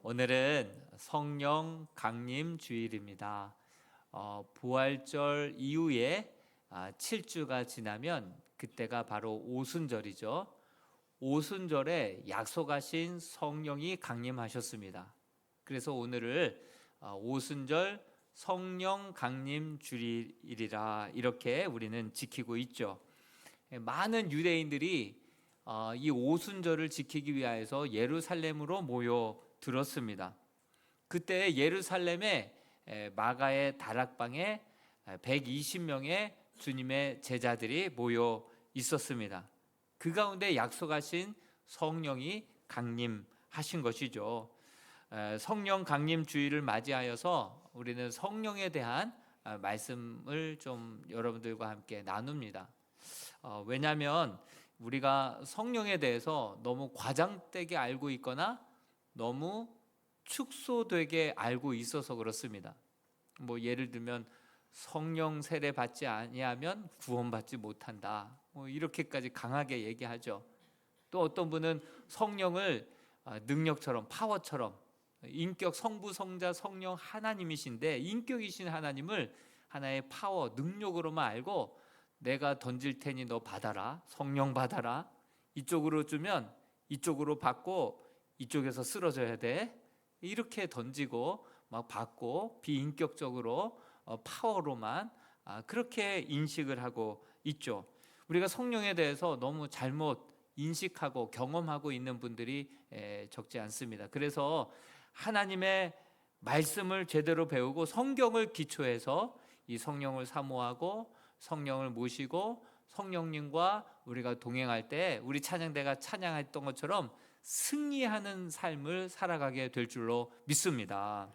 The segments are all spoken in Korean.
오늘은 성령 강림 주일입니다. 부활절 이후에 7주가 지나면 그때가 바로 오순절이죠. 오순절에 약속하신 성령이 강림하셨습니다. 그래서 오늘을 오순절 성령 강림 주일이라 이렇게 우리는 지키고 있죠. 많은 유대인들이 이 오순절을 지키기 위해서 예루살렘으로 모여 들었습니다. 그때 예루살렘의 마가의 다락방에 120명의 주님의 제자들이 모여 있었습니다. 그 가운데 약속하신 성령이 강림하신 것이죠. 성령 강림 주일을 맞이하여서 우리는 성령에 대한 말씀을 좀 여러분들과 함께 나눕니다. 왜냐하면 우리가 성령에 대해서 너무 과장되게 알고 있거나 너무 축소되게 알고 있어서 그렇습니다. 예를 들면 성령 세례 받지 아니하면 구원받지 못한다. 이렇게까지 강하게 얘기하죠. 또 어떤 분은 성령을 능력처럼 파워처럼 인격 성부 성자 성령 하나님이신데 인격이신 하나님을 하나의 파워 능력으로만 알고 내가 던질 테니 너 받아라. 성령 받아라. 이쪽으로 주면 이쪽으로 받고 이쪽에서 쓰러져야 돼. 이렇게 던지고 막 받고 비인격적으로 파워로만 그렇게 인식을 하고 있죠. 우리가 성령에 대해서 너무 잘못 인식하고 경험하고 있는 분들이 적지 않습니다. 그래서 하나님의 말씀을 제대로 배우고 성경을 기초해서 이 성령을 사모하고 성령을 모시고 성령님과 우리가 동행할 때 우리 찬양대가 찬양했던 것처럼 승리하는 삶을 살아가게 될 줄로 믿습니다.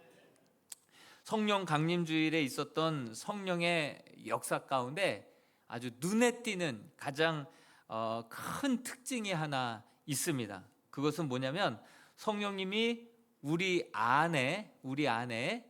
성령 강림주일에 있었던 성령의 역사 가운데 아주 눈에 띄는 가장 큰 특징이 하나 있습니다. 그것은 뭐냐면 성령님이 우리 안에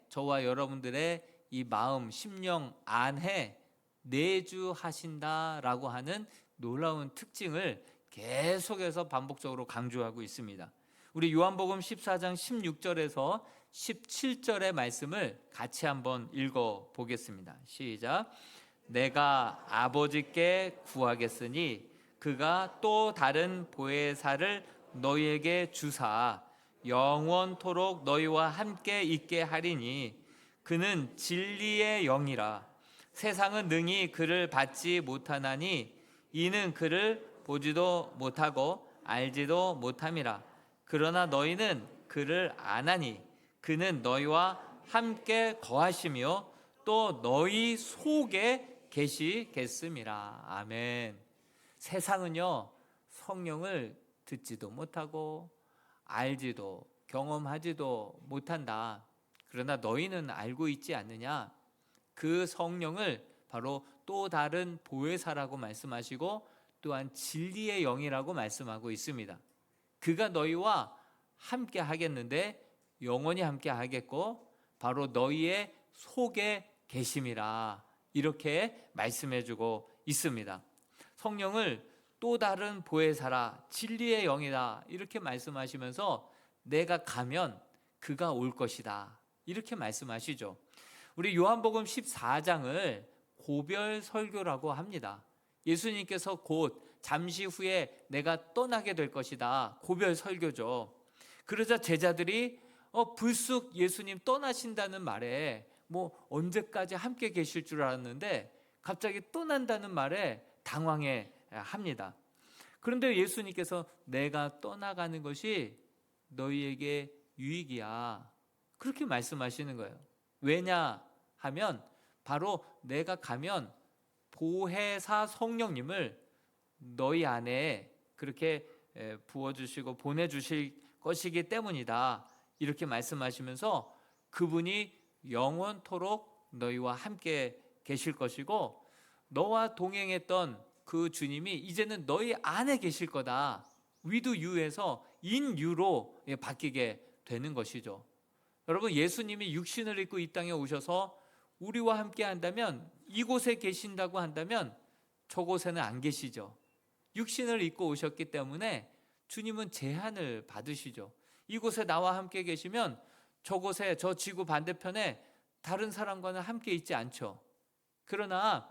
저와 여러분들의 이 마음, 심령 안에 내주하신다라고 하는 놀라운 특징을 계속해서 반복적으로 강조하고 있습니다. 우리 요한복음 14장 16절에서 17절의 말씀을 같이 한번 읽어 보겠습니다. 시작. 내가 아버지께 구하겠으니 그가 또 다른 보혜사를 너희에게 주사 영원토록 너희와 함께 있게 하리니 그는 진리의 영이라. 세상은 능히 그를 받지 못하나니 이는 그를 보지도 못하고 알지도 못함이라. 그러나 너희는 그를 아나니 그는 너희와 함께 거하시며 또 너희 속에 계시겠음이라. 아멘. 세상은요 성령을 듣지도 못하고 알지도 경험하지도 못한다. 그러나 너희는 알고 있지 않느냐? 그 성령을 바로 또 다른 보혜사라고 말씀하시고 또한 진리의 영이라고 말씀하고 있습니다. 그가 너희와 함께 하겠는데 영원히 함께 하겠고 바로 너희의 속에 계심이라 이렇게 말씀해주고 있습니다. 성령을 또 다른 보혜사라 진리의 영이다 이렇게 말씀하시면서 내가 가면 그가 올 것이다 이렇게 말씀하시죠. 우리 요한복음 14장을 고별 설교라고 합니다. 예수님께서 곧 잠시 후에 내가 떠나게 될 것이다. 고별 설교죠. 그러자 제자들이 불쑥 예수님 떠나신다는 말에 언제까지 함께 계실 줄 알았는데 갑자기 떠난다는 말에 당황해 합니다. 그런데 예수님께서 내가 떠나가는 것이 너희에게 유익이야. 그렇게 말씀하시는 거예요. 왜냐 하면 바로 내가 가면 보혜사 성령님을 너희 안에 그렇게 부어주시고 보내주실 것이기 때문이다. 이렇게 말씀하시면서 그분이 영원토록 너희와 함께 계실 것이고 너와 동행했던 그 주님이 이제는 너희 안에 계실 거다. 위도 유에서 인유로 바뀌게 되는 것이죠. 여러분 예수님이 육신을 입고 이 땅에 오셔서 우리와 함께 한다면 이곳에 계신다고 한다면 저곳에는 안 계시죠. 육신을 입고 오셨기 때문에 주님은 제한을 받으시죠. 이곳에 나와 함께 계시면 저곳에, 저 지구 반대편에 다른 사람과는 함께 있지 않죠. 그러나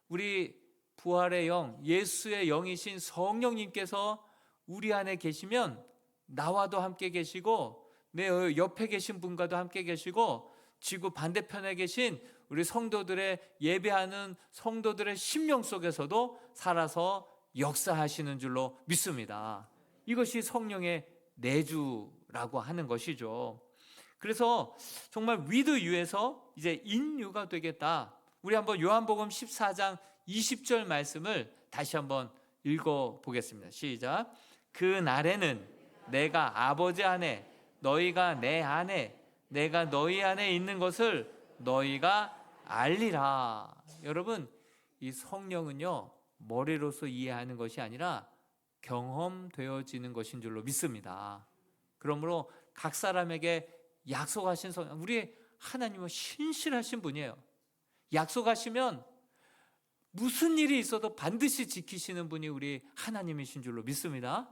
우리 부활의 영, 예수의 영이신 성령님께서 우리 안에 계시면 나와도 함께 계시고 내 옆에 계신 분과도 함께 계시고 지구 반대편에 계신 우리 성도들의, 예배하는 성도들의 심령 속에서도 살아서 역사하시는 줄로 믿습니다. 이것이 성령의 내주라고 하는 것이죠. 그래서 정말 with you에서 이제 in you가 되겠다. 우리 한번 요한복음 14장 20절 말씀을 다시 한번 읽어 보겠습니다. 시작. 그 날에는 내가 아버지 안에, 너희가 내 안에, 내가 너희 안에 있는 것을 너희가 알리라. 여러분, 이 성령은요, 머리로서 이해하는 것이 아니라 경험되어지는 것인 줄로 믿습니다. 그러므로 각 사람에게 약속하신 성령, 우리 하나님은 신실하신 분이에요. 약속하시면 무슨 일이 있어도 반드시 지키시는 분이 우리 하나님이신 줄로 믿습니다.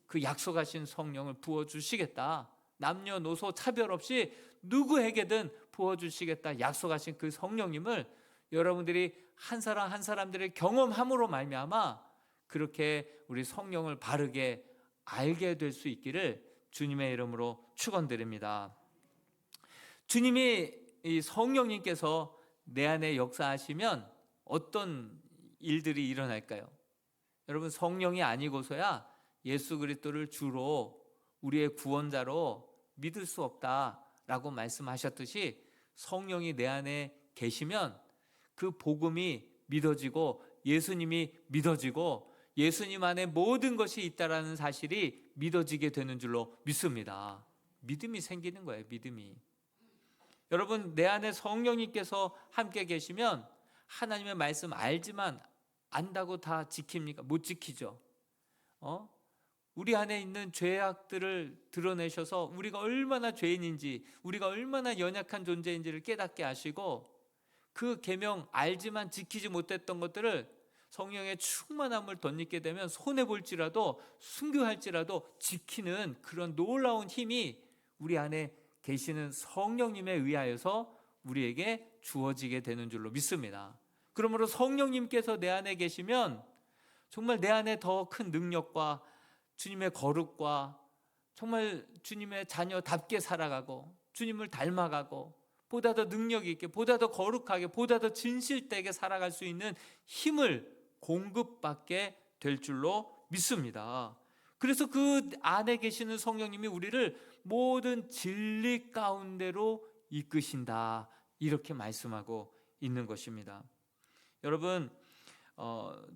그 약속하신 성령을 부어주시겠다. 남녀노소 차별 없이 누구에게든 부어주시겠다 약속하신 그 성령님을 여러분들이 한 사람 한 사람들의 경험함으로 말미암아 그렇게 우리 성령을 바르게 알게 될 수 있기를 주님의 이름으로 축원드립니다. 주님이 이 성령님께서 내 안에 역사하시면 어떤 일들이 일어날까요? 여러분, 성령이 아니고서야 예수 그리스도를 주로 우리의 구원자로 믿을 수 없다라고 말씀하셨듯이 성령이 내 안에 계시면 그 복음이 믿어지고 예수님이 믿어지고 예수님 안에 모든 것이 있다라는 사실이 믿어지게 되는 줄로 믿습니다. 믿음이 생기는 거예요. 믿음이. 여러분, 내 안에 성령님께서 함께 계시면 하나님의 말씀 알지만 안다고 다 지킵니까? 못 지키죠. 우리 안에 있는 죄악들을 드러내셔서 우리가 얼마나 죄인인지, 우리가 얼마나 연약한 존재인지를 깨닫게 하시고 그 계명 알지만 지키지 못했던 것들을 성령의 충만함을 덧입게 되면 손해볼지라도 순교할지라도 지키는 그런 놀라운 힘이 우리 안에 계시는 성령님에 의하여서 우리에게 주어지게 되는 줄로 믿습니다. 그러므로 성령님께서 내 안에 계시면 정말 내 안에 더 큰 능력과 주님의 거룩과 정말 주님의 자녀답게 살아가고 주님을 닮아가고 보다 더 능력 있게, 보다 더 거룩하게, 보다 더 진실되게 살아갈 수 있는 힘을 공급받게 될 줄로 믿습니다. 그래서 그 안에 계시는 성령님이 우리를 모든 진리 가운데로 이끄신다, 이렇게 말씀하고 있는 것입니다. 여러분,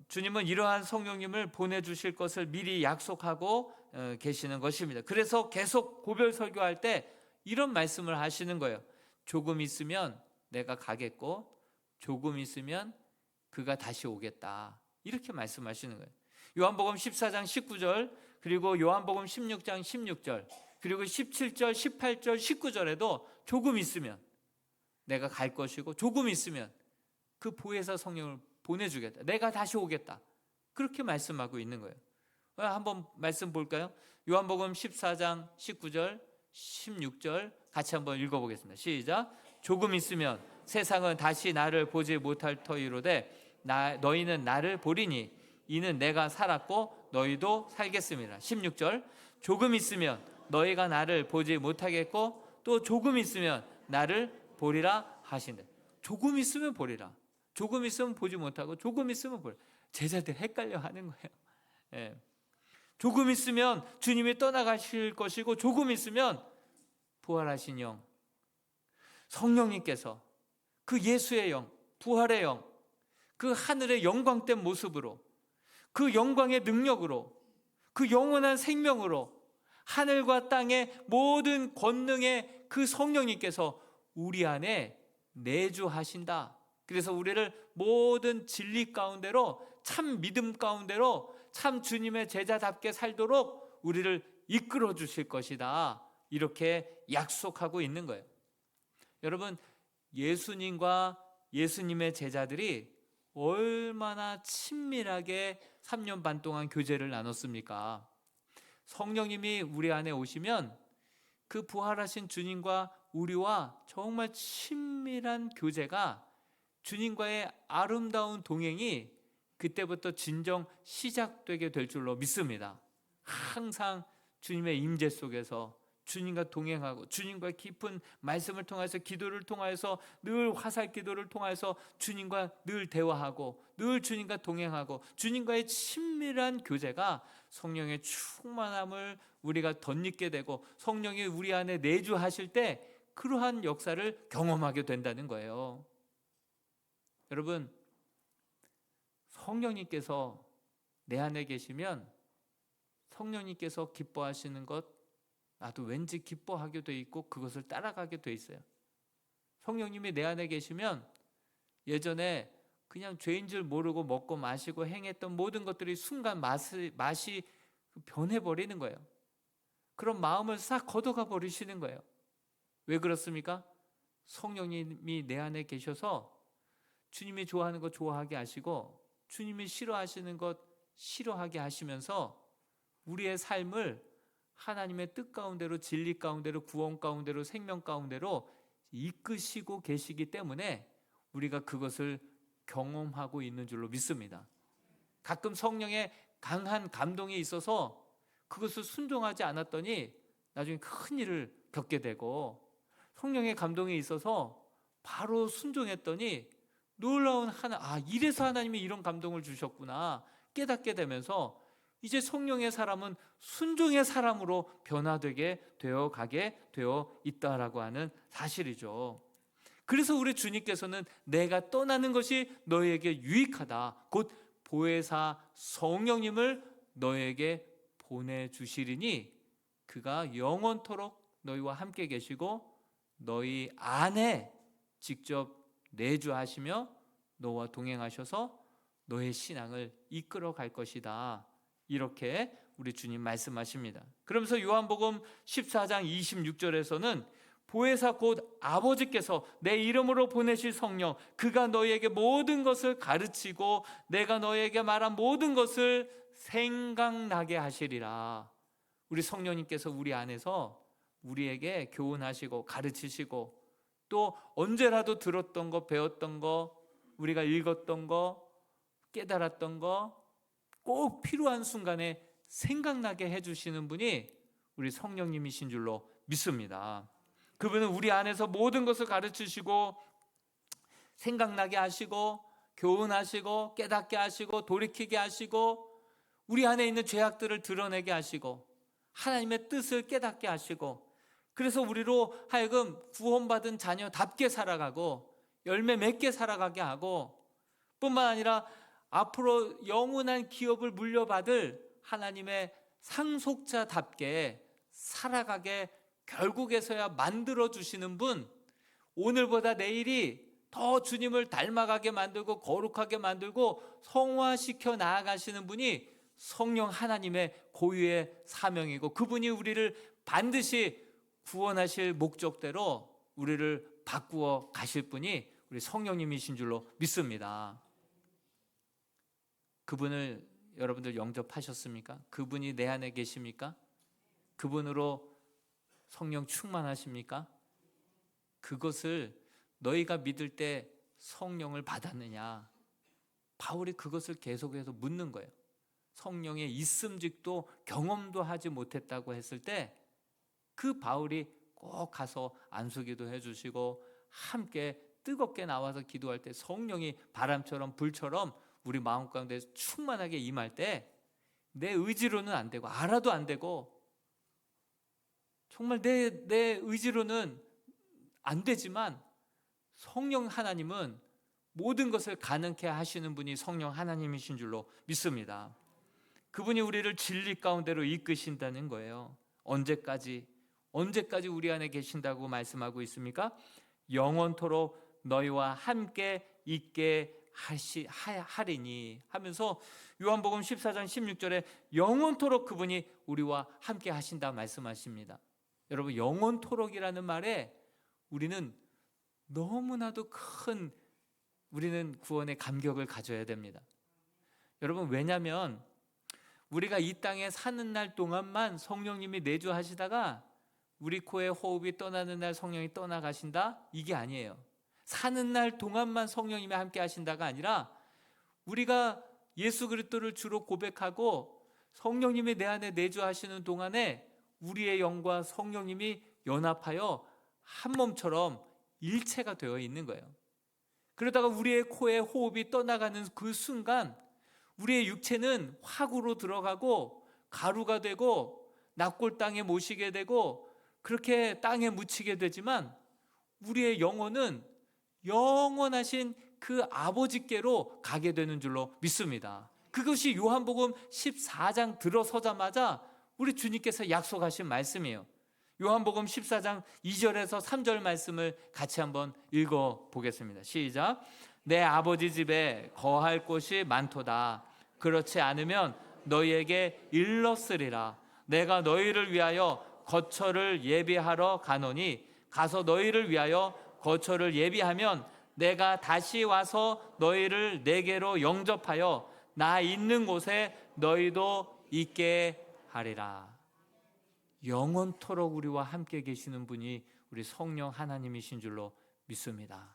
주님은 이러한 성령님을 보내주실 것을 미리 약속하고 계시는 것입니다. 그래서 계속 고별 설교할 때 이런 말씀을 하시는 거예요. 조금 있으면 내가 가겠고 조금 있으면 그가 다시 오겠다, 이렇게 말씀하시는 거예요. 요한복음 14장 19절, 그리고 요한복음 16장 16절, 그리고 17절, 18절, 19절에도 조금 있으면 내가 갈 것이고 조금 있으면 그 보혜사 성령을 보내주겠다, 내가 다시 오겠다, 그렇게 말씀하고 있는 거예요. 한번 말씀 볼까요? 요한복음 14장 19절 16절 같이 한번 읽어보겠습니다. 시작. 조금 있으면 세상은 다시 나를 보지 못할 터이로되 너희는 나를 보리니 이는 내가 살았고 너희도 살겠습니다. 16절. 조금 있으면 너희가 나를 보지 못하겠고 또 조금 있으면 나를 보리라 하신대. 조금 있으면 보리라, 조금 있으면 보지 못하고 조금 있으면 보리라. 제자들 헷갈려 하는 거예요. 예. 조금 있으면 주님이 떠나가실 것이고 조금 있으면 부활하신 영, 성령님께서 그 예수의 영, 부활의 영, 그 하늘의 영광된 모습으로, 그 영광의 능력으로, 그 영원한 생명으로 하늘과 땅의 모든 권능의 그 성령님께서 우리 안에 내주하신다. 그래서 우리를 모든 진리 가운데로, 참 믿음 가운데로, 참 주님의 제자답게 살도록 우리를 이끌어 주실 것이다, 이렇게 약속하고 있는 거예요. 여러분, 예수님과 예수님의 제자들이 얼마나 친밀하게 3년 반 동안 교제를 나눴습니까? 성령님이 우리 안에 오시면 그 부활하신 주님과 우리와 정말 친밀한 교제가, 주님과의 아름다운 동행이 그때부터 진정 시작되게 될 줄로 믿습니다. 항상 주님의 임재 속에서 주님과 동행하고, 주님과 깊은 말씀을 통해서, 기도를 통해서, 늘 화살 기도를 통해서 주님과 늘 대화하고, 늘 주님과 동행하고, 주님과의 친밀한 교제가 성령의 충만함을 우리가 덧입게 되고, 성령이 우리 안에 내주하실 때 그러한 역사를 경험하게 된다는 거예요. 여러분, 성령님께서 내 안에 계시면 성령님께서 기뻐하시는 것, 나도 왠지 기뻐하게 돼 있고 그것을 따라가게 돼 있어요. 성령님이 내 안에 계시면 예전에 그냥 죄인 줄 모르고 먹고 마시고 행했던 모든 것들이 순간 맛이 변해버리는 거예요. 그런 마음을 싹 걷어가 버리시는 거예요. 왜 그렇습니까? 성령님이 내 안에 계셔서 주님이 좋아하는 것 좋아하게 하시고, 주님이 싫어하시는 것 싫어하게 하시면서 우리의 삶을 하나님의 뜻 가운데로, 진리 가운데로, 구원 가운데로, 생명 가운데로 이끄시고 계시기 때문에 우리가 그것을 경험하고 있는 줄로 믿습니다. 가끔 성령의 강한 감동이 있어서 그것을 순종하지 않았더니 나중에 큰 일을 겪게 되고, 성령의 감동이 있어서 바로 순종했더니 놀라운 이래서 하나님이 이런 감동을 주셨구나 깨닫게 되면서 이제 성령의 사람은 순종의 사람으로 변화되게 되어 가게 되어 있다라고 하는 사실이죠. 그래서 우리 주님께서는 내가 떠나는 것이 너에게 유익하다, 곧 보혜사 성령님을 너에게 보내주시리니 그가 영원토록 너희와 함께 계시고 너희 안에 직접 내주하시며 너와 동행하셔서 너의 신앙을 이끌어 갈 것이다, 이렇게 우리 주님 말씀하십니다. 그러면서 요한복음 14장 26절에서는 보혜사 곧 아버지께서 내 이름으로 보내실 성령, 그가 너희에게 모든 것을 가르치고 내가 너희에게 말한 모든 것을 생각나게 하시리라. 우리 성령님께서 우리 안에서 우리에게 교훈하시고 가르치시고, 또 언제라도 들었던 거, 배웠던 거, 우리가 읽었던 거, 깨달았던 거 꼭 필요한 순간에 생각나게 해주시는 분이 우리 성령님이신 줄로 믿습니다. 그분은 우리 안에서 모든 것을 가르치시고 생각나게 하시고 교훈하시고 깨닫게 하시고 돌이키게 하시고 우리 안에 있는 죄악들을 드러내게 하시고 하나님의 뜻을 깨닫게 하시고, 그래서 우리로 하여금 구원받은 자녀답게 살아가고 열매 맺게 살아가게 하고, 뿐만 아니라 앞으로 영원한 기업을 물려받을 하나님의 상속자답게 살아가게 결국에서야 만들어주시는 분, 오늘보다 내일이 더 주님을 닮아가게 만들고 거룩하게 만들고 성화시켜 나아가시는 분이 성령 하나님의 고유의 사명이고, 그분이 우리를 반드시 구원하실 목적대로 우리를 바꾸어 가실 분이 우리 성령님이신 줄로 믿습니다. 그분을 여러분들 영접하셨습니까? 그분이 내 안에 계십니까? 그분으로 성령 충만하십니까? 그것을 너희가 믿을 때 성령을 받았느냐? 바울이 그것을 계속해서 묻는 거예요. 성령의 있음직도 경험도 하지 못했다고 했을 때 그 바울이 꼭 가서 안수기도 해주시고 함께 뜨겁게 나와서 기도할 때 성령이 바람처럼 불처럼 우리 마음 가운데 충만하게 임할 때 내 의지로는 안 되고 알아도 안 되고 정말 내 의지로는 안 되지만 성령 하나님은 모든 것을 가능케 하시는 분이 성령 하나님이신 줄로 믿습니다. 그분이 우리를 진리 가운데로 이끄신다는 거예요. 언제까지 우리 안에 계신다고 말씀하고 있습니까? 영원토록 너희와 함께 있게 하리니 하면서 요한복음 14장 16절에 영원토록 그분이 우리와 함께 하신다 말씀하십니다. 여러분, 영원토록이라는 말에 우리는 너무나도 큰 구원의 감격을 가져야 됩니다. 여러분, 왜냐하면 우리가 이 땅에 사는 날 동안만 성령님이 내주하시다가 우리 코에 호흡이 떠나는 날 성령이 떠나가신다? 이게 아니에요. 사는 날 동안만 성령님이 함께 하신다가 아니라 우리가 예수 그리스도를 주로 고백하고 성령님이 내 안에 내주하시는 동안에 우리의 영과 성령님이 연합하여 한 몸처럼 일체가 되어 있는 거예요. 그러다가 우리의 코에 호흡이 떠나가는 그 순간 우리의 육체는 화구로 들어가고 가루가 되고 납골 땅에 모시게 되고 그렇게 땅에 묻히게 되지만 우리의 영혼은 영원하신 그 아버지께로 가게 되는 줄로 믿습니다. 그것이 요한복음 14장 들어서자마자 우리 주님께서 약속하신 말씀이에요. 요한복음 14장 2절에서 3절 말씀을 같이 한번 읽어보겠습니다. 시작. 내 아버지 집에 거할 곳이 많도다. 그렇지 않으면 너희에게 일렀으리라. 내가 너희를 위하여 거처를 예비하러 가노니 가서 너희를 위하여 거처를 예비하면 내가 다시 와서 너희를 내게로 영접하여 나 있는 곳에 너희도 있게 하리라. 영원토록 우리와 함께 계시는 분이 우리 성령 하나님이신 줄로 믿습니다.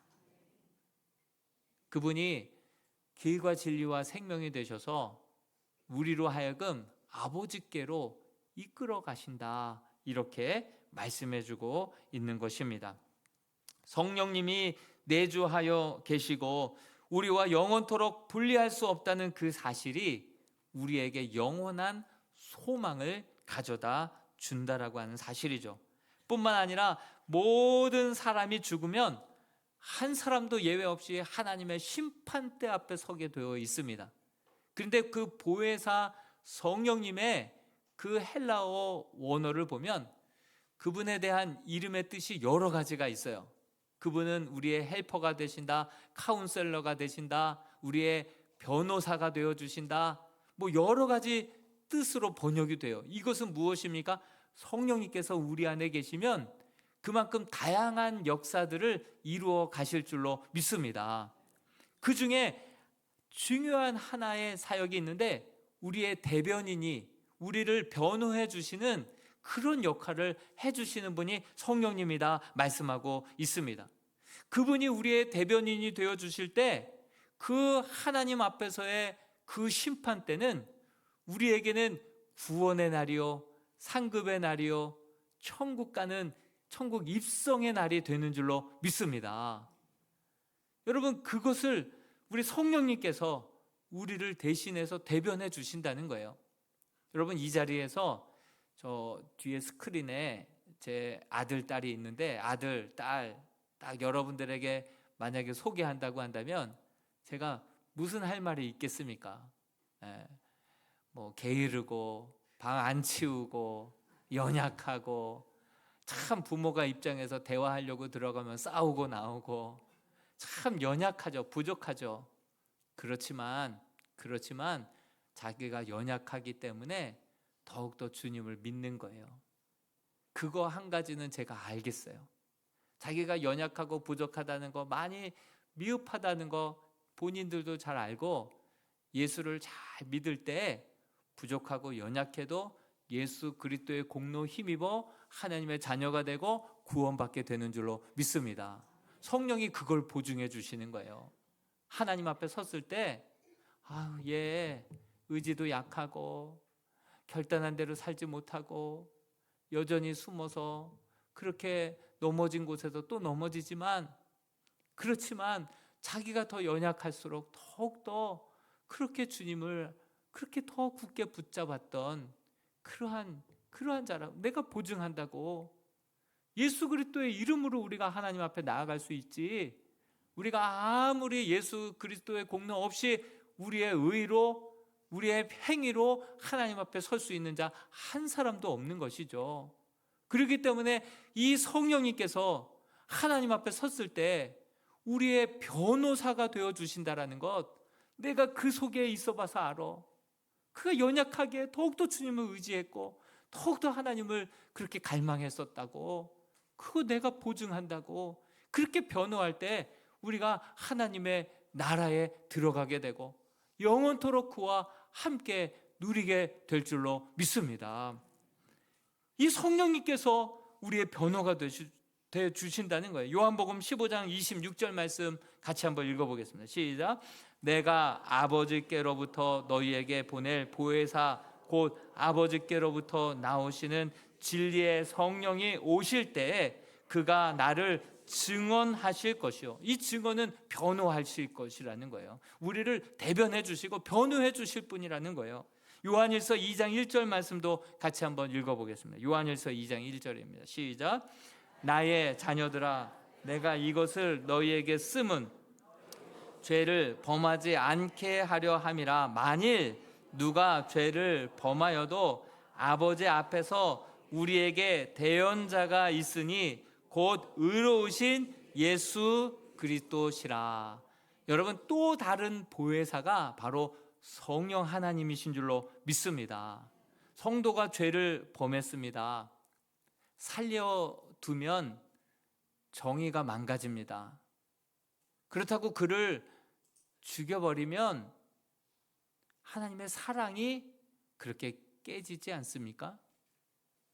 그분이 길과 진리와 생명이 되셔서 우리로 하여금 아버지께로 이끌어 가신다, 이렇게 말씀해주고 있는 것입니다. 성령님이 내주하여 계시고 우리와 영원토록 분리할 수 없다는 그 사실이 우리에게 영원한 소망을 가져다 준다라고 하는 사실이죠. 뿐만 아니라 모든 사람이 죽으면 한 사람도 예외 없이 하나님의 심판대 앞에 서게 되어 있습니다. 그런데 그 보혜사 성령님의 그 헬라어 원어를 보면 그분에 대한 이름의 뜻이 여러 가지가 있어요. 그분은 우리의 헬퍼가 되신다, 카운셀러가 되신다, 우리의 변호사가 되어주신다, 뭐 여러 가지 뜻으로 번역이 돼요. 이것은 무엇입니까? 성령님께서 우리 안에 계시면 그만큼 다양한 역사들을 이루어 가실 줄로 믿습니다. 그 중에 중요한 하나의 사역이 있는데 우리의 대변인이 우리를 변호해 주시는 그런 역할을 해주시는 분이 성령님이다 말씀하고 있습니다. 그분이 우리의 대변인이 되어 주실 때 그 하나님 앞에서의 그 심판 때는 우리에게는 구원의 날이요, 상급의 날이요, 천국 가는 천국 입성의 날이 되는 줄로 믿습니다. 여러분, 그것을 우리 성령님께서 우리를 대신해서 대변해 주신다는 거예요. 여러분, 이 자리에서 저 뒤에 스크린에 제 아들, 딸이 있는데 아들, 딸 딱 여러분들에게 만약에 소개한다고 한다면 제가 무슨 할 말이 있겠습니까? 뭐 게으르고 방 안 치우고 연약하고 참 부모가 입장에서 대화하려고 들어가면 싸우고 나오고 참 연약하죠. 부족하죠. 그렇지만 자기가 연약하기 때문에 더욱더 주님을 믿는 거예요. 그거 한 가지는 제가 알겠어요. 자기가 연약하고 부족하다는 거, 많이 미흡하다는 거 본인들도 잘 알고 예수를 잘 믿을 때 부족하고 연약해도 예수 그리스도의 공로 힘입어 하나님의 자녀가 되고 구원받게 되는 줄로 믿습니다. 성령이 그걸 보증해 주시는 거예요. 하나님 앞에 섰을 때 얘 의지도 약하고 결단한 대로 살지 못하고 여전히 숨어서 그렇게 넘어진 곳에서 또 넘어지지만, 그렇지만 자기가 더 연약할수록 더욱더 그렇게 주님을 그렇게 더 굳게 붙잡았던 그러한 자라 내가 보증한다고. 예수 그리스도의 이름으로 우리가 하나님 앞에 나아갈 수 있지, 우리가 아무리 예수 그리스도의 공로 없이 우리의 의로 우리의 행위로 하나님 앞에 설 수 있는 자 한 사람도 없는 것이죠. 그렇기 때문에 이 성령님께서 하나님 앞에 섰을 때 우리의 변호사가 되어 주신다라는 것, 내가 그 속에 있어 봐서 알아. 그가 연약하게 더욱더 주님을 의지했고 더욱더 하나님을 그렇게 갈망했었다고. 그거 내가 보증한다고. 그렇게 변호할 때 우리가 하나님의 나라에 들어가게 되고 영원토록 그와 함께 누리게 될 줄로 믿습니다. 이 성령님께서 우리의 변호가 되 주신다는 거예요. 요한복음 15장 26절 말씀 같이 한번 읽어보겠습니다. 시작. 내가 아버지께로부터 너희에게 보낼 보혜사 곧 아버지께로부터 나오시는 진리의 성령이 오실 때에 그가 나를 증언하실 것이요. 이 증언은 변호하실 것이라는 거예요. 우리를 대변해 주시고 변호해 주실 분이라는 거예요. 요한일서 2장 1절 말씀도 같이 한번 읽어보겠습니다. 요한일서 2장 1절입니다. 시작. 나의 자녀들아, 내가 이것을 너희에게 쓰면 죄를 범하지 않게 하려 함이라. 만일 누가 죄를 범하여도 아버지 앞에서 우리에게 대언자가 있으니 곧 의로우신 예수 그리스도시라. 여러분, 또 다른 보혜사가 바로 성령 하나님이신 줄로 믿습니다. 성도가 죄를 범했습니다. 살려두면 정의가 망가집니다. 그렇다고 그를 죽여버리면 하나님의 사랑이 그렇게 깨지지 않습니까?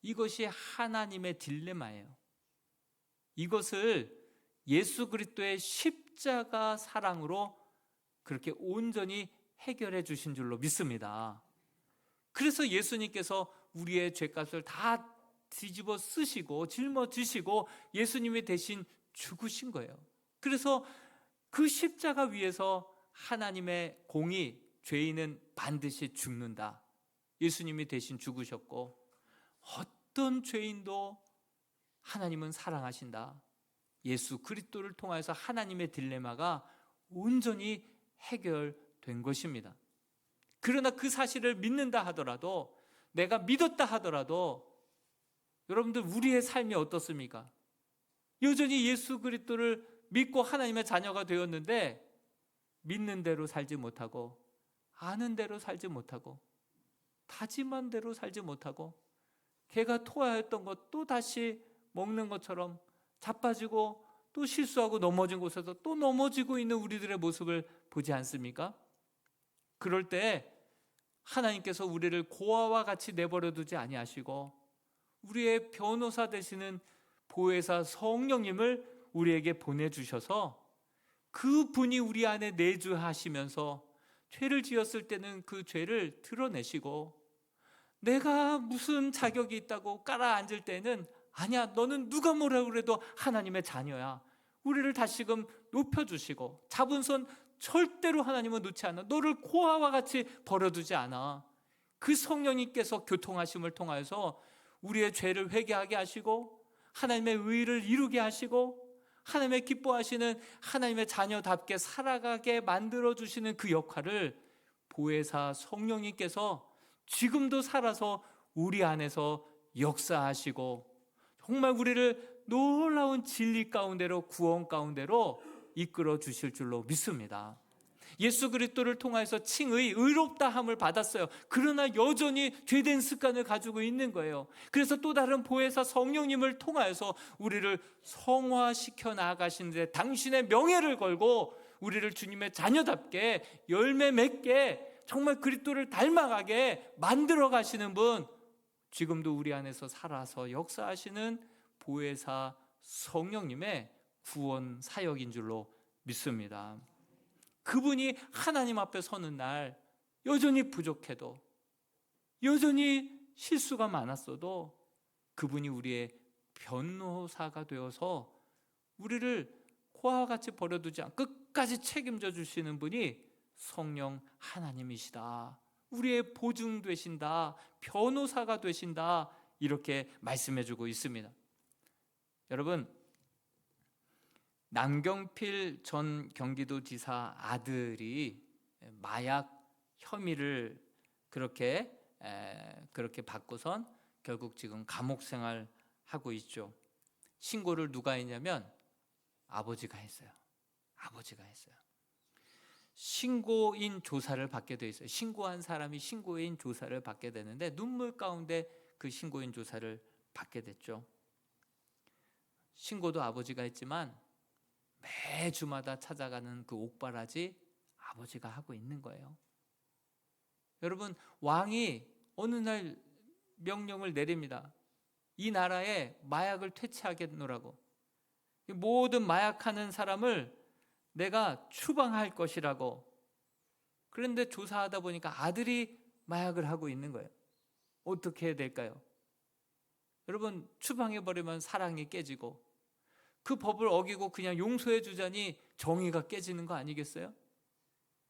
이것이 하나님의 딜레마예요. 이것을 예수 그리스도의 십자가 사랑으로 그렇게 온전히 해결해 주신 줄로 믿습니다. 그래서 예수님께서 우리의 죄값을 다 뒤집어 쓰시고 짊어지시고 예수님이 대신 죽으신 거예요. 그래서 그 십자가 위에서 하나님의 공의, 죄인은 반드시 죽는다. 예수님이 대신 죽으셨고 어떤 죄인도 하나님은 사랑하신다. 예수 그리스도를 통해서 하나님의 딜레마가 온전히 해결된 것입니다. 그러나 그 사실을 믿는다 하더라도, 내가 믿었다 하더라도 여러분들, 우리의 삶이 어떻습니까? 여전히 예수 그리스도를 믿고 하나님의 자녀가 되었는데 믿는 대로 살지 못하고, 아는 대로 살지 못하고, 다짐한 대로 살지 못하고, 개가 토하였던 것 또 다시 먹는 것처럼 자빠지고 또 실수하고 넘어진 곳에서 또 넘어지고 있는 우리들의 모습을 보지 않습니까? 그럴 때 하나님께서 우리를 고아와 같이 내버려 두지 아니하시고 우리의 변호사 되시는 보혜사 성령님을 우리에게 보내주셔서 그분이 우리 안에 내주하시면서 죄를 지었을 때는 그 죄를 드러내시고, 내가 무슨 자격이 있다고 깔아앉을 때는 아니야, 너는 누가 뭐라 그래도 하나님의 자녀야. 우리를 다시금 높여주시고, 잡은 손 절대로 하나님은 놓지 않아. 너를 고아와 같이 버려두지 않아. 그 성령님께서 교통하심을 통하여서 우리의 죄를 회개하게 하시고 하나님의 의를 이루게 하시고 하나님의 기뻐하시는 하나님의 자녀답게 살아가게 만들어주시는 그 역할을 보혜사 성령님께서 지금도 살아서 우리 안에서 역사하시고 정말 우리를 놀라운 진리 가운데로, 구원 가운데로 이끌어 주실 줄로 믿습니다. 예수 그리스도를 통해서 칭의, 의롭다함을 받았어요. 그러나 여전히 죄된 습관을 가지고 있는 거예요. 그래서 또 다른 보혜사 성령님을 통하여서 우리를 성화시켜 나아가시는데 당신의 명예를 걸고 우리를 주님의 자녀답게 열매 맺게, 정말 그리스도를 닮아가게 만들어 가시는 분, 지금도 우리 안에서 살아서 역사하시는 보혜사 성령님의 구원 사역인 줄로 믿습니다. 그분이 하나님 앞에 서는 날 여전히 부족해도, 여전히 실수가 많았어도 그분이 우리의 변호사가 되어서 우리를 고아와 같이 버려두지 않고 끝까지 책임져 주시는 분이 성령 하나님이시다. 우리의 보증 되신다. 변호사가 되신다. 이렇게 말씀해 주고 있습니다. 여러분, 남경필 전 경기도지사 아들이 마약 혐의를 그렇게 받고선 결국 지금 감옥 생활하고 있죠. 신고를 누가 했냐면 아버지가 했어요. 아버지가 했어요. 신고인 조사를 받게 돼 있어요. 신고한 사람이 신고인 조사를 받게 되는데 눈물 가운데 그 신고인 조사를 받게 됐죠. 신고도 아버지가 했지만 매주마다 찾아가는 그 옥바라지 아버지가 하고 있는 거예요. 여러분, 왕이 어느 날 명령을 내립니다. 이 나라에 마약을 퇴치하겠노라고. 모든 마약하는 사람을 내가 추방할 것이라고. 그런데 조사하다 보니까 아들이 마약을 하고 있는 거예요. 어떻게 해야 될까요? 여러분, 추방해버리면 사랑이 깨지고 그 법을 어기고 그냥 용서해 주자니 정의가 깨지는 거 아니겠어요?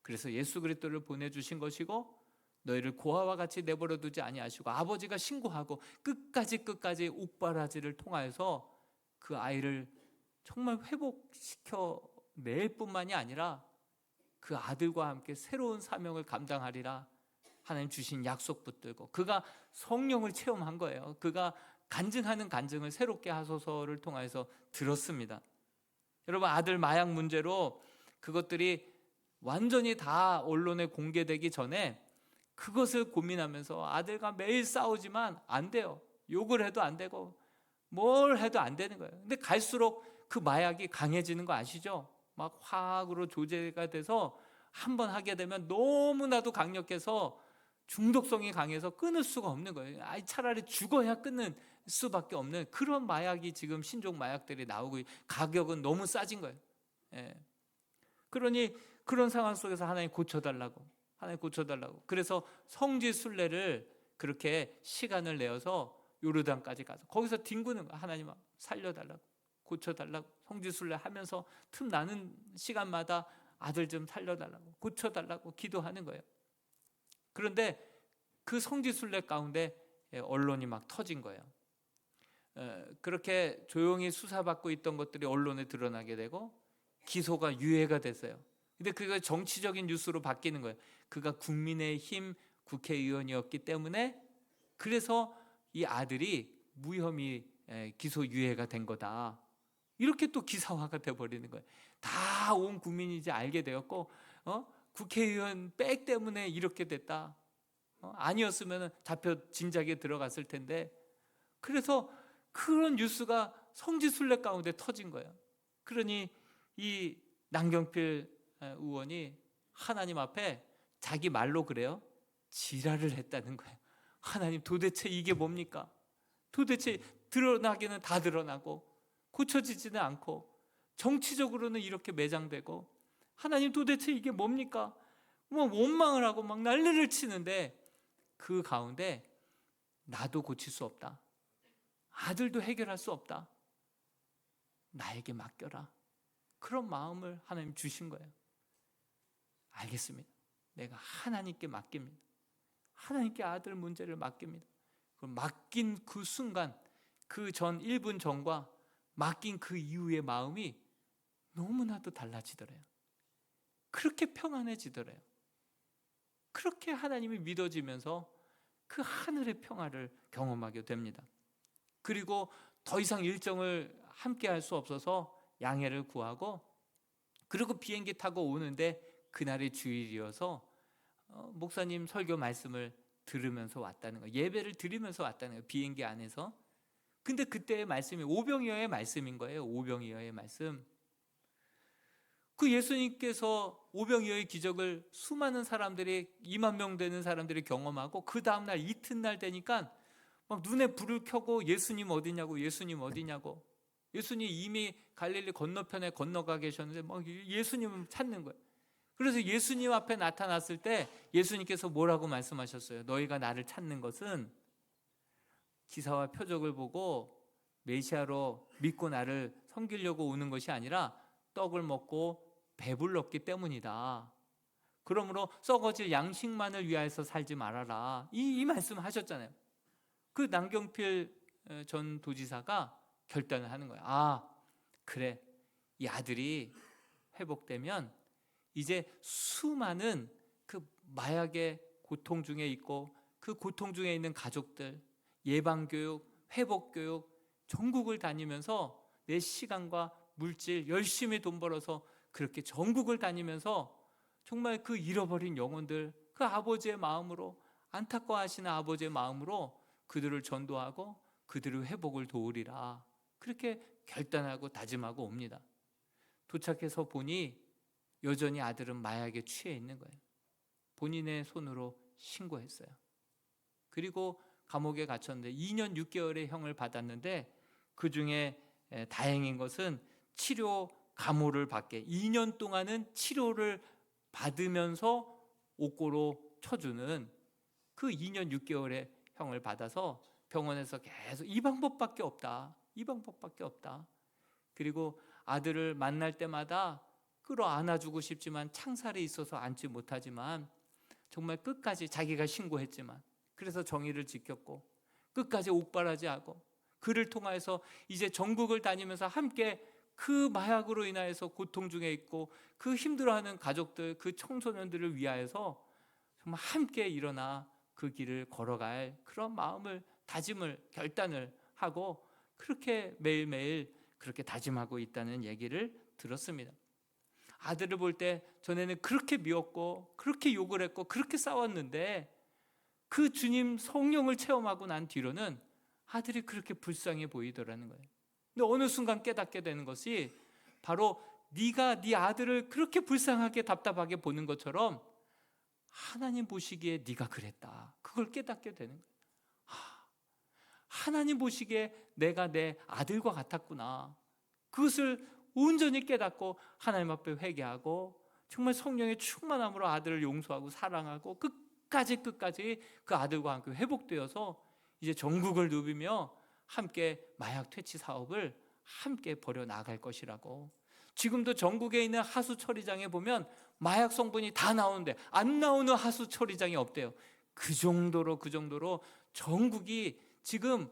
그래서 예수 그리스도를 보내주신 것이고 너희를 고아와 같이 내버려 두지 아니하시고 아버지가 신고하고 끝까지 옥바라지를 통하여서 그 아이를 정말 회복시켜 낼 뿐만이 아니라 그 아들과 함께 새로운 사명을 감당하리라 하나님 주신 약속 붙들고 그가 성령을 체험한 거예요. 그가 간증하는 간증을 새롭게 하소서를 통해서 들었습니다. 여러분, 아들 마약 문제로 그것들이 완전히 다 언론에 공개되기 전에 그것을 고민하면서 아들과 매일 싸우지만 안 돼요. 욕을 해도 안 되고 뭘 해도 안 되는 거예요. 근데 갈수록 그 마약이 강해지는 거 아시죠? 막 화학으로 조제가 돼서 한번 하게 되면 너무나도 강력해서 중독성이 강해서 끊을 수가 없는 거예요. 차라리 죽어야 끊는 수밖에 없는 그런 마약이 지금 신종 마약들이 나오고 가격은 너무 싸진 거예요. 그러니 그런 상황 속에서 하나님 고쳐달라고. 그래서 성지 순례를 그렇게 시간을 내어서 요르단까지 가서 거기서 뒹구는 거예요. 하나님 살려달라고, 고쳐달라고. 성지 순례 하면서 틈 나는 시간마다 아들 좀 살려달라고, 고쳐달라고 기도하는 거예요. 그런데 그 성지 순례 가운데 언론이 막 터진 거예요. 그렇게 조용히 수사받고 있던 것들이 언론에 드러나게 되고 기소가 유예가 됐어요. 근데 그가 정치적인 뉴스로 바뀌는 거예요. 그가 국민의힘 국회의원이었기 때문에 그래서 이 아들이 무혐의 기소 유예가 된 거다. 이렇게 또 기사화가 돼버리는 거예요. 다 온 국민이 이제 알게 되었고 국회의원 백 때문에 이렇게 됐다. 아니었으면 잡혀 진작에 들어갔을 텐데. 그래서 그런 뉴스가 성지순례 가운데 터진 거예요. 그러니 이 남경필 의원이 하나님 앞에 자기 말로 그래요. 지랄을 했다는 거예요. 하나님, 도대체 이게 뭡니까? 도대체 드러나기는 다 드러나고 고쳐지지는 않고 정치적으로는 이렇게 매장되고 하나님, 도대체 이게 뭡니까? 뭐 원망을 하고 막 난리를 치는데 그 가운데 나도 고칠 수 없다. 아들도 해결할 수 없다. 나에게 맡겨라. 그런 마음을 하나님 주신 거예요. 알겠습니다. 내가 하나님께 맡깁니다. 하나님께 아들 문제를 맡깁니다. 맡긴 그 순간, 그 전 1분 전과 맡긴 그 이후의 마음이 너무나도 달라지더래요. 그렇게 평안해지더래요. 그렇게 하나님이 믿어지면서 그 하늘의 평화를 경험하게 됩니다. 그리고 더 이상 일정을 함께 할 수 없어서 양해를 구하고 그리고 비행기 타고 오는데 그날이 주일이어서 목사님 설교 말씀을 들으면서 왔다는 거예요. 예배를 드리면서 왔다는 거예요. 비행기 안에서. 근데 그때의 말씀이 오병이어의 말씀인 거예요. 오병이어의 말씀. 그 예수님께서 오병이어의 기적을 수많은 사람들이 2만 명 되는 사람들이 경험하고 그 다음날 이튿날 되니까 막 눈에 불을 켜고 예수님 어디냐고, 예수님 어디냐고. 예수님 이미 갈릴리 건너편에 건너가 계셨는데 막 예수님을 찾는 거예요. 그래서 예수님 앞에 나타났을 때 예수님께서 뭐라고 말씀하셨어요? 너희가 나를 찾는 것은 기사와 표적을 보고 메시아로 믿고 나를 섬기려고 오는 것이 아니라 떡을 먹고 배불렀기 때문이다. 그러므로 썩어질 양식만을 위하여서 살지 말아라. 이 말씀을 하셨잖아요. 그 남경필 전 도지사가 결단을 하는 거예요. 아, 그래. 이 아들이 회복되면 이제 수많은 그 마약의 고통 중에 있고 그 고통 중에 있는 가족들, 예방교육, 회복교육 전국을 다니면서 내 시간과 물질 열심히 돈 벌어서 그렇게 전국을 다니면서 정말 그 잃어버린 영혼들, 그 아버지의 마음으로, 안타까워하시는 아버지의 마음으로 그들을 전도하고 그들의 회복을 도우리라. 그렇게 결단하고 다짐하고 옵니다. 도착해서 보니 여전히 아들은 마약에 취해 있는 거예요. 본인의 손으로 신고했어요. 그리고 감옥에 갇혔는데 2년 6개월의 형을 받았는데 그중에 다행인 것은 치료 감호를 받게 2년 동안은 치료를 받으면서 옥고로 쳐주는 그 2년 6개월의 형을 받아서 병원에서 계속 이 방법밖에 없다. 이 방법밖에 없다. 그리고 아들을 만날 때마다 끌어안아주고 싶지만 창살이 있어서 안지 못하지만 정말 끝까지 자기가 신고했지만 그래서 정의를 지켰고 끝까지 옥바라지 하고 그를 통하여서 이제 전국을 다니면서 함께 그 마약으로 인하여서 고통 중에 있고 그 힘들어하는 가족들, 그 청소년들을 위하여서 정말 함께 일어나 그 길을 걸어갈 그런 마음을 다짐을 결단을 하고 그렇게 매일매일 그렇게 다짐하고 있다는 얘기를 들었습니다. 아들을 볼 때 전에는 그렇게 미웠고 그렇게 욕을 했고 그렇게 싸웠는데 그 주님 성령을 체험하고 난 뒤로는 아들이 그렇게 불쌍해 보이더라는 거예요. 근데 어느 순간 깨닫게 되는 것이 바로 네가 네 아들을 그렇게 불쌍하게 답답하게 보는 것처럼 하나님 보시기에 네가 그랬다. 그걸 깨닫게 되는 거예요. 하나님 보시기에 내가 내 아들과 같았구나. 그것을 온전히 깨닫고 하나님 앞에 회개하고 정말 성령의 충만함으로 아들을 용서하고 사랑하고 끝까지 그 아들과 함께 회복되어서 이제 전국을 누비며 함께 마약 퇴치 사업을 함께 벌여 나갈 것이라고. 지금도 전국에 있는 하수 처리장에 보면 마약 성분이 다 나오는데 안 나오는 하수 처리장이 없대요. 그 정도로 전국이 지금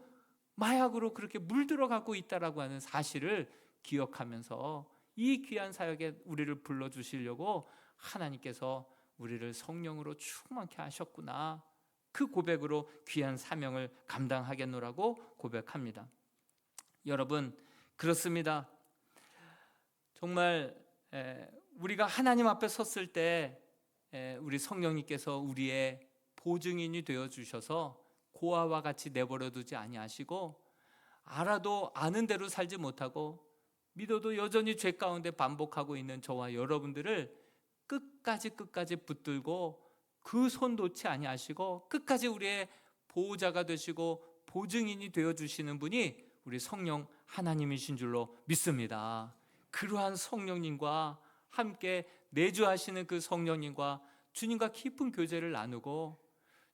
마약으로 그렇게 물들어가고 있다라고 하는 사실을 기억하면서 이 귀한 사역에 우리를 불러주시려고 하나님께서 우리를 성령으로 충만케 하셨구나. 그 고백으로 귀한 사명을 감당하겠노라고 고백합니다. 여러분, 그렇습니다. 정말 우리가 하나님 앞에 섰을 때 우리 성령님께서 우리의 보증인이 되어주셔서 고아와 같이 내버려 두지 아니하시고 알아도 아는 대로 살지 못하고 믿어도 여전히 죄 가운데 반복하고 있는 저와 여러분들을 끝까지 붙들고 그 손 놓지 아니하시고 끝까지 우리의 보호자가 되시고 보증인이 되어주시는 분이 우리 성령 하나님이신 줄로 믿습니다. 그러한 성령님과 함께 내주하시는 그 성령님과 주님과 깊은 교제를 나누고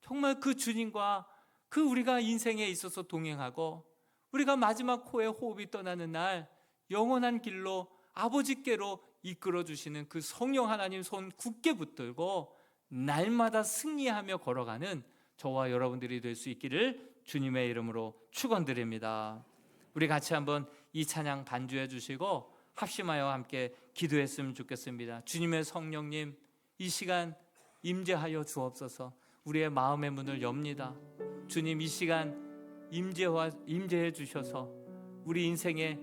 정말 그 주님과 그 우리가 인생에 있어서 동행하고 우리가 마지막 호의 호흡이 떠나는 날 영원한 길로 아버지께로 이끌어 주시는 그 성령 하나님 손 굳게 붙들고 날마다 승리하며 걸어가는 저와 여러분들이 될 수 있기를 주님의 이름으로 축원드립니다. 우리 같이 한번 이 찬양 반주해 주시고 합심하여 함께 기도했으면 좋겠습니다. 주님의 성령님, 이 시간 임재하여 주옵소서. 우리의 마음의 문을 엽니다. 주님, 이 시간 임재해 주셔서 우리 인생에